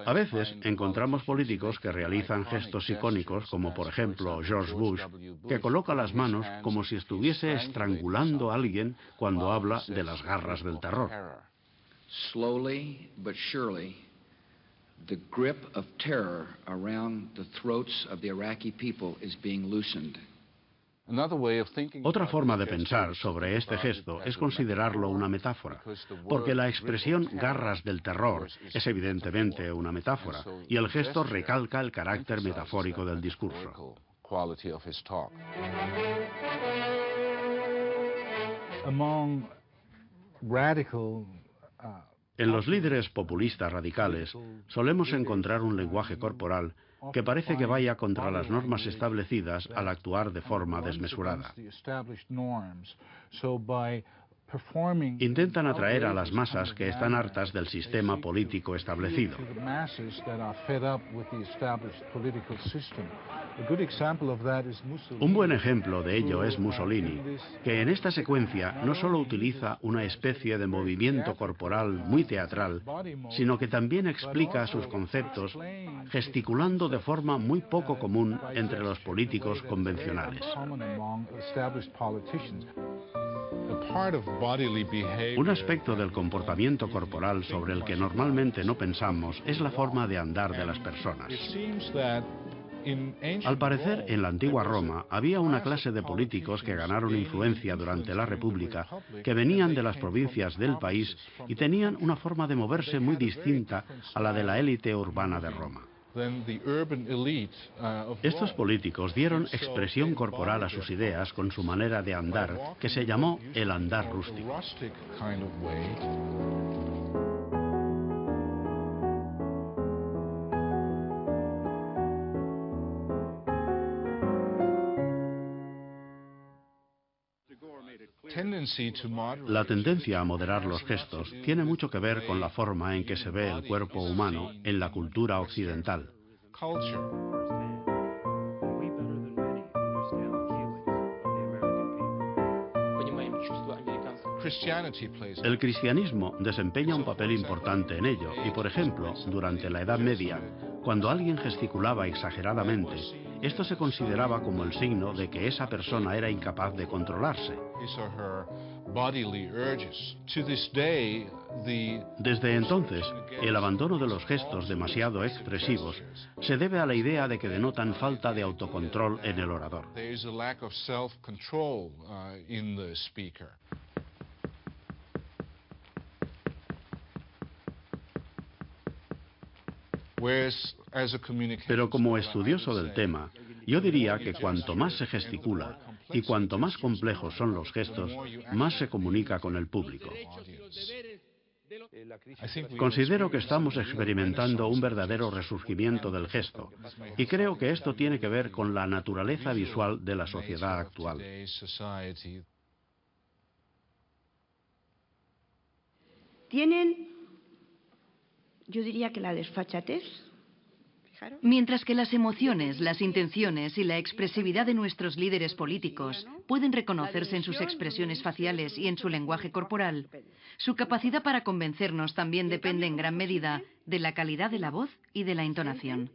A veces encontramos políticos que realizan gestos icónicos, como por ejemplo George Bush, que coloca las manos como si estuviese estrangulando a alguien cuando habla de las garras del terror. Slowly but surely, the grip of terror around the throats of the Iraqi people is being loosened. Otra forma de pensar sobre este gesto es considerarlo una metáfora, porque la expresión garras del terror es evidentemente una metáfora, y el gesto recalca el carácter metafórico del discurso. En los líderes populistas radicales solemos encontrar un lenguaje corporal que parece que vaya contra las normas establecidas al actuar de forma desmesurada. Intentan atraer a las masas que están hartas del sistema político establecido. Un buen ejemplo de ello es Mussolini, que en esta secuencia no solo utiliza una especie de movimiento corporal muy teatral, sino que también explica sus conceptos gesticulando de forma muy poco común entre los políticos convencionales. Un aspecto del comportamiento corporal sobre el que normalmente no pensamos es la forma de andar de las personas. Al parecer, en la antigua Roma había una clase de políticos que ganaron influencia durante la República, que venían de las provincias del país y tenían una forma de moverse muy distinta a la de la élite urbana de Roma. Estos políticos dieron expresión corporal a sus ideas con su manera de andar, que se llamó el andar rústico. La tendencia a moderar los gestos tiene mucho que ver con la forma en que se ve el cuerpo humano en la cultura occidental. El cristianismo desempeña un papel importante en ello y, por ejemplo, durante la Edad Media, cuando alguien gesticulaba exageradamente, esto se consideraba como el signo de que esa persona era incapaz de controlarse. Desde entonces, el abandono de los gestos demasiado expresivos se debe a la idea de que denotan falta de autocontrol en el orador. Pero como estudioso del tema, yo diría que cuanto más se gesticula y cuanto más complejos son los gestos, más se comunica con el público. Considero que estamos experimentando un verdadero resurgimiento del gesto, y creo que esto tiene que ver con la naturaleza visual de la sociedad actual. Tienen, yo diría que la desfachatez. Mientras que las emociones, las intenciones y la expresividad de nuestros líderes políticos pueden reconocerse en sus expresiones faciales y en su lenguaje corporal, su capacidad para convencernos también depende en gran medida de la calidad de la voz y de la entonación.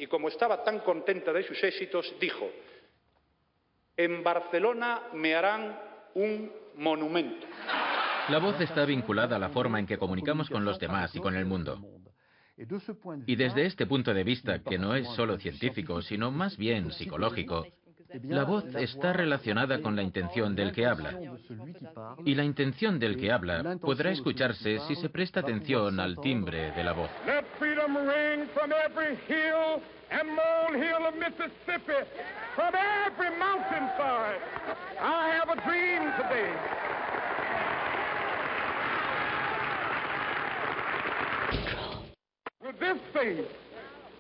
Y como estaba tan contenta de sus éxitos, dijo: en Barcelona me harán un monumento. La voz está vinculada a la forma en que comunicamos con los demás y con el mundo. Y desde este punto de vista, que no es solo científico, sino más bien psicológico, la voz está relacionada con la intención del que habla. Y la intención del que habla podrá escucharse si se presta atención al timbre de la voz. Let freedom ring from every hill and molehill of Mississippi, from every mountainside. I have a dream today. With this faith,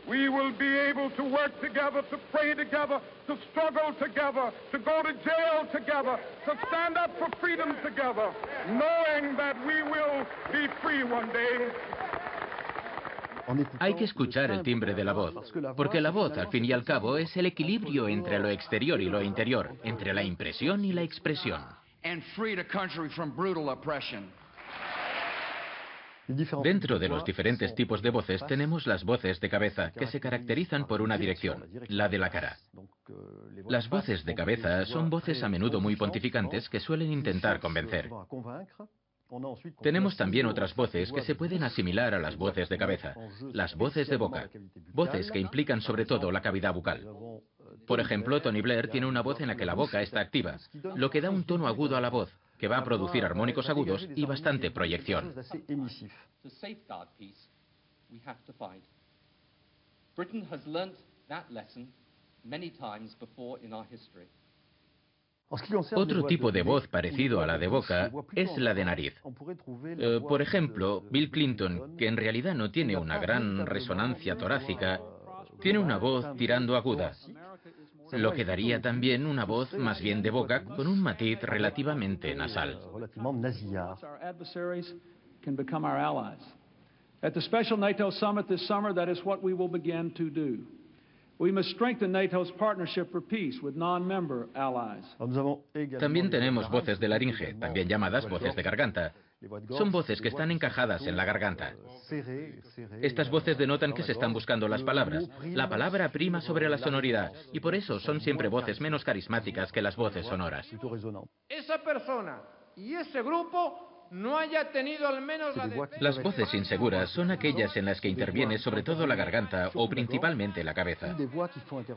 we will be able to work together, to pray together, to struggle together, to go to jail together, to stand up for freedom together, knowing that we will be free one day. Hay que escuchar el timbre de la voz, porque la voz, al fin y al cabo, es el equilibrio entre lo exterior y lo interior, entre la impresión y la expresión. And freed a country from brutal oppression. Dentro de los diferentes tipos de voces tenemos las voces de cabeza, que se caracterizan por una dirección, la de la cara. Las voces de cabeza son voces a menudo muy pontificantes que suelen intentar convencer. Tenemos también otras voces que se pueden asimilar a las voces de cabeza, las voces de boca, voces que implican sobre todo la cavidad bucal. Por ejemplo, Tony Blair tiene una voz en la que la boca está activa, lo que da un tono agudo a la voz, que va a producir armónicos agudos y bastante proyección. Otro tipo de voz parecido a la de boca es la de nariz. Por ejemplo, Bill Clinton, que en realidad no tiene una gran resonancia torácica, tiene una voz tirando aguda, lo que daría también una voz más bien de boca con un matiz relativamente nasal. At the special NATO summit this summer, that is what we will begin to do. We must strengthen NATO's partnership for peace with non-member allies. También tenemos voces de laringe, también llamadas voces de garganta. Son voces que están encajadas en la garganta. Estas voces denotan que se están buscando las palabras. La palabra prima sobre la sonoridad, y por eso son siempre voces menos carismáticas que las voces sonoras. Esa persona y ese grupo no haya tenido al menos Las voces inseguras son aquellas en las que interviene sobre todo la garganta o principalmente la cabeza.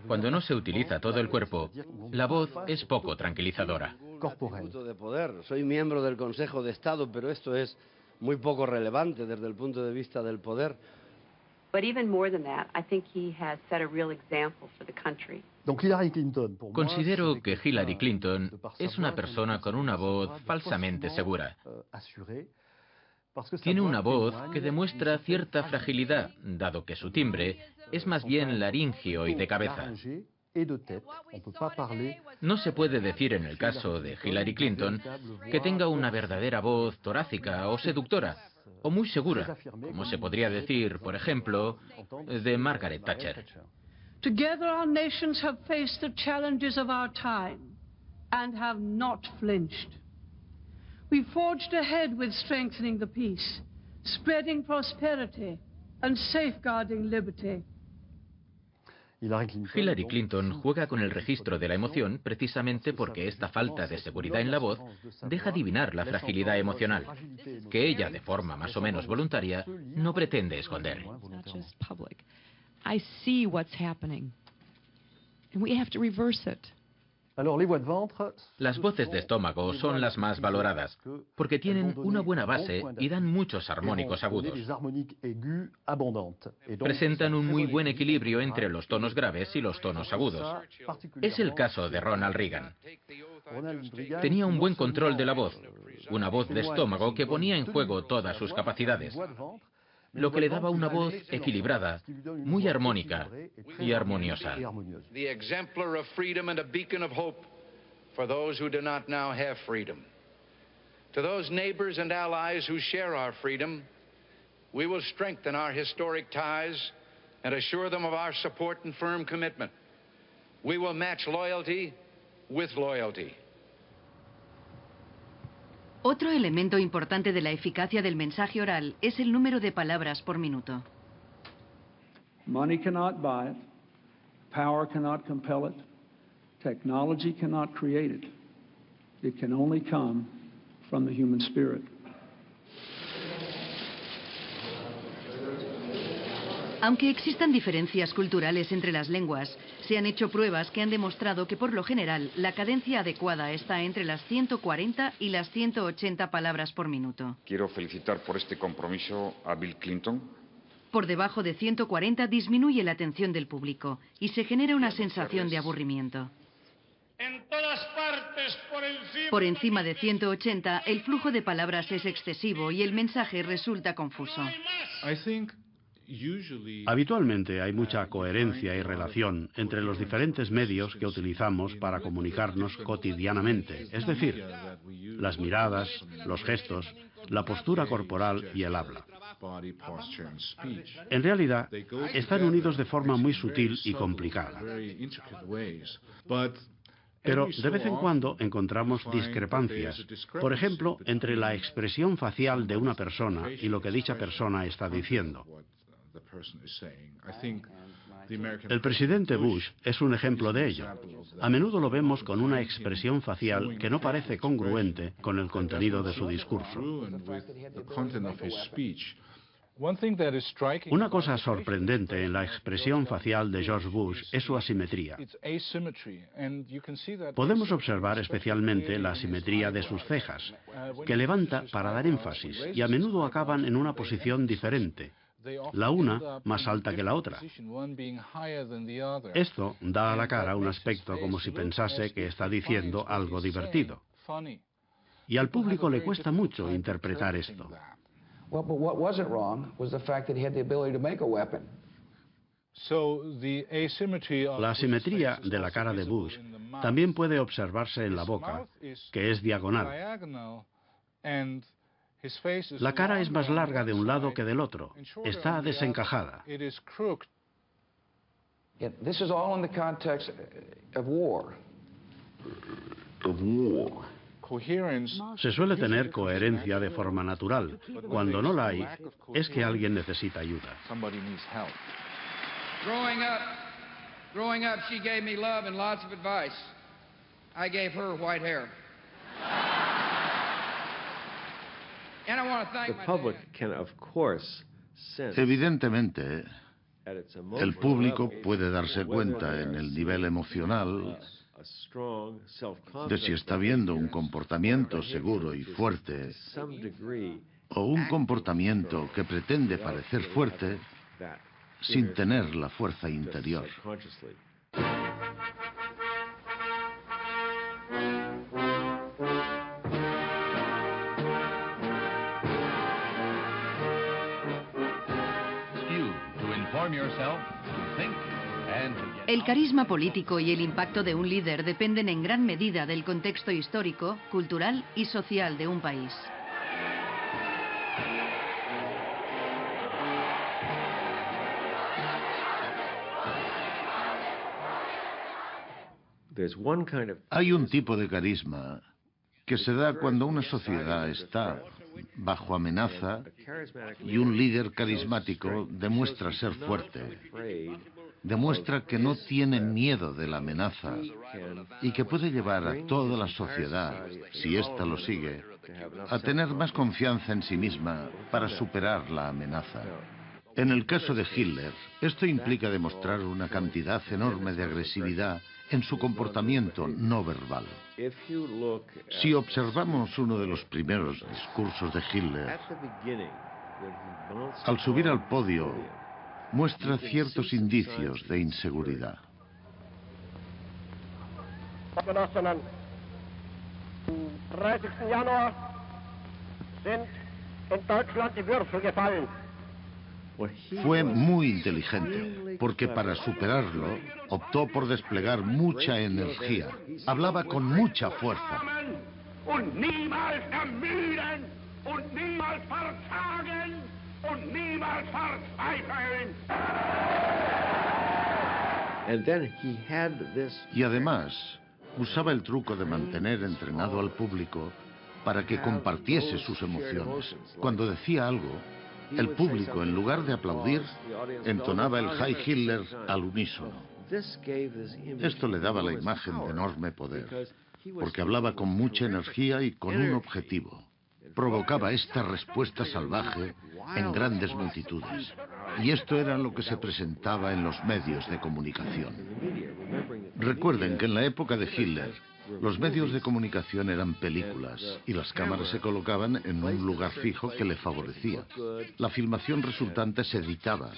Cuando no se utiliza todo el cuerpo, la voz es poco tranquilizadora. De poder. Soy miembro del Consejo de Estado, pero esto es muy poco relevante desde el punto de vista del poder. Considero que Hillary Clinton es una persona con una voz falsamente segura. Tiene una voz que demuestra cierta fragilidad, dado que su timbre es más bien laringio y de cabeza. No se puede decir en el caso de Hillary Clinton que tenga una verdadera voz torácica o seductora, o muy segura, como se podría decir, por ejemplo, de Margaret Thatcher. Together our nations have faced the challenges of our time and have not flinched. We forged ahead with strengthening the peace, spreading prosperity and safeguarding liberty. Hillary Clinton juega con el registro de la emoción precisamente porque esta falta de seguridad en la voz deja adivinar la fragilidad emocional, que ella, de forma más o menos voluntaria, no pretende esconder. I see what's happening, and we have to reverse it. Las voces de estómago son las más valoradas, porque tienen una buena base y dan muchos armónicos agudos. Presentan un muy buen equilibrio entre los tonos graves y los tonos agudos. Es el caso de Ronald Reagan. Tenía un buen control de la voz, una voz de estómago que ponía en juego todas sus capacidades, lo que le daba una voz equilibrada, muy armónica y armoniosa. The exemplar of freedom and a beacon of hope for those who do not now have freedom. To those neighbors and allies who share our freedom, we will strengthen our historic ties and assure them of our support and firm commitment. We will match loyalty with loyalty. Otro elemento importante de la eficacia del mensaje oral es el número de palabras por minuto. Money cannot buy it, power cannot compel it, technology cannot create it. It can only come from the human spirit. Aunque existan diferencias culturales entre las lenguas, se han hecho pruebas que han demostrado que por lo general la cadencia adecuada está entre las 140 y las 180 palabras por minuto. Quiero felicitar por este compromiso a Bill Clinton. Por debajo de 140 disminuye la atención del público y se genera una sensación de aburrimiento. En todas partes, por encima de 180, el flujo de palabras es excesivo y el mensaje resulta confuso. Habitualmente hay mucha coherencia y relación entre los diferentes medios que utilizamos para comunicarnos cotidianamente, es decir, las miradas, los gestos, la postura corporal y el habla. En realidad, están unidos de forma muy sutil y complicada. Pero de vez en cuando encontramos discrepancias, por ejemplo, entre la expresión facial de una persona y lo que dicha persona está diciendo. El presidente Bush es un ejemplo de ello. A menudo lo vemos con una expresión facial que no parece congruente con el contenido de su discurso. Una cosa sorprendente en la expresión facial de George Bush es su asimetría. Podemos observar especialmente la asimetría de sus cejas, que levanta para dar énfasis y a menudo acaban en una posición diferente, la una más alta que la otra. Esto da a la cara un aspecto como si pensase que está diciendo algo divertido. Y al público le cuesta mucho interpretar esto. Well, but what wasn't wrong was the fact that he had the ability to make a weapon. La asimetría de la cara de Bush también puede observarse en la boca, que es diagonal. La cara es más larga de un lado que del otro. Está desencajada. This is all in the context of war. Se suele tener coherencia de forma natural. Cuando no la hay, es que alguien necesita ayuda. Growing up, she gave me love and lots of advice. I gave her white hair. And I want to thank my dad. Evidentemente, el público puede darse cuenta en el nivel emocional de si está viendo un comportamiento seguro y fuerte o un comportamiento que pretende parecer fuerte sin tener la fuerza interior. El carisma político y el impacto de un líder dependen en gran medida del contexto histórico, cultural y social de un país. Hay un tipo de carisma que se da cuando una sociedad está bajo amenaza y un líder carismático demuestra ser fuerte, demuestra que no tiene miedo de la amenaza y que puede llevar a toda la sociedad, si ésta lo sigue, a tener más confianza en sí misma para superar la amenaza. En el caso de Hitler, esto implica demostrar una cantidad enorme de agresividad en su comportamiento no verbal. Si observamos uno de los primeros discursos de Hitler, al subir al podio, muestra ciertos indicios de inseguridad. Genossinnen, am 30. Januar sind in Deutschland die Würfel gefallen. Fue muy inteligente, porque para superarlo optó por desplegar mucha energía. Hablaba con mucha fuerza. Und niemals ermüden, und niemals verzagen, und niemals verzweifeln. Y además, usaba el truco de mantener entrenado al público para que compartiese sus emociones. Cuando decía algo, el público, en lugar de aplaudir, entonaba el Heil Hitler al unísono. Esto le daba la imagen de enorme poder, porque hablaba con mucha energía y con un objetivo. Provocaba esta respuesta salvaje en grandes multitudes. Y esto era lo que se presentaba en los medios de comunicación. Recuerden que en la época de Hitler, los medios de comunicación eran películas y las cámaras se colocaban en un lugar fijo que le favorecía. La filmación resultante se editaba,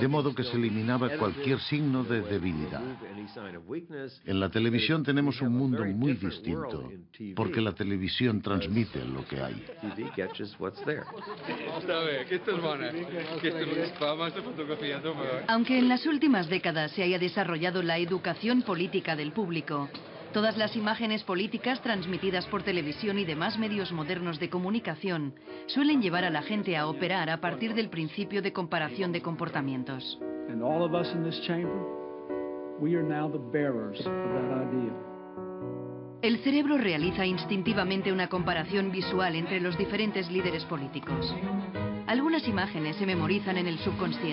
de modo que se eliminaba cualquier signo de debilidad. En la televisión tenemos un mundo muy distinto, porque la televisión transmite lo que hay. Aunque en las últimas décadas se haya desarrollado la educación política del público, todas las imágenes políticas transmitidas por televisión y demás medios modernos de comunicación suelen llevar a la gente a operar a partir del principio de comparación de comportamientos. And all of us in this chamber, we are now the bearers of that idea. El cerebro realiza instintivamente una comparación visual entre los diferentes líderes políticos. Algunas imágenes se memorizan en el subconsciente.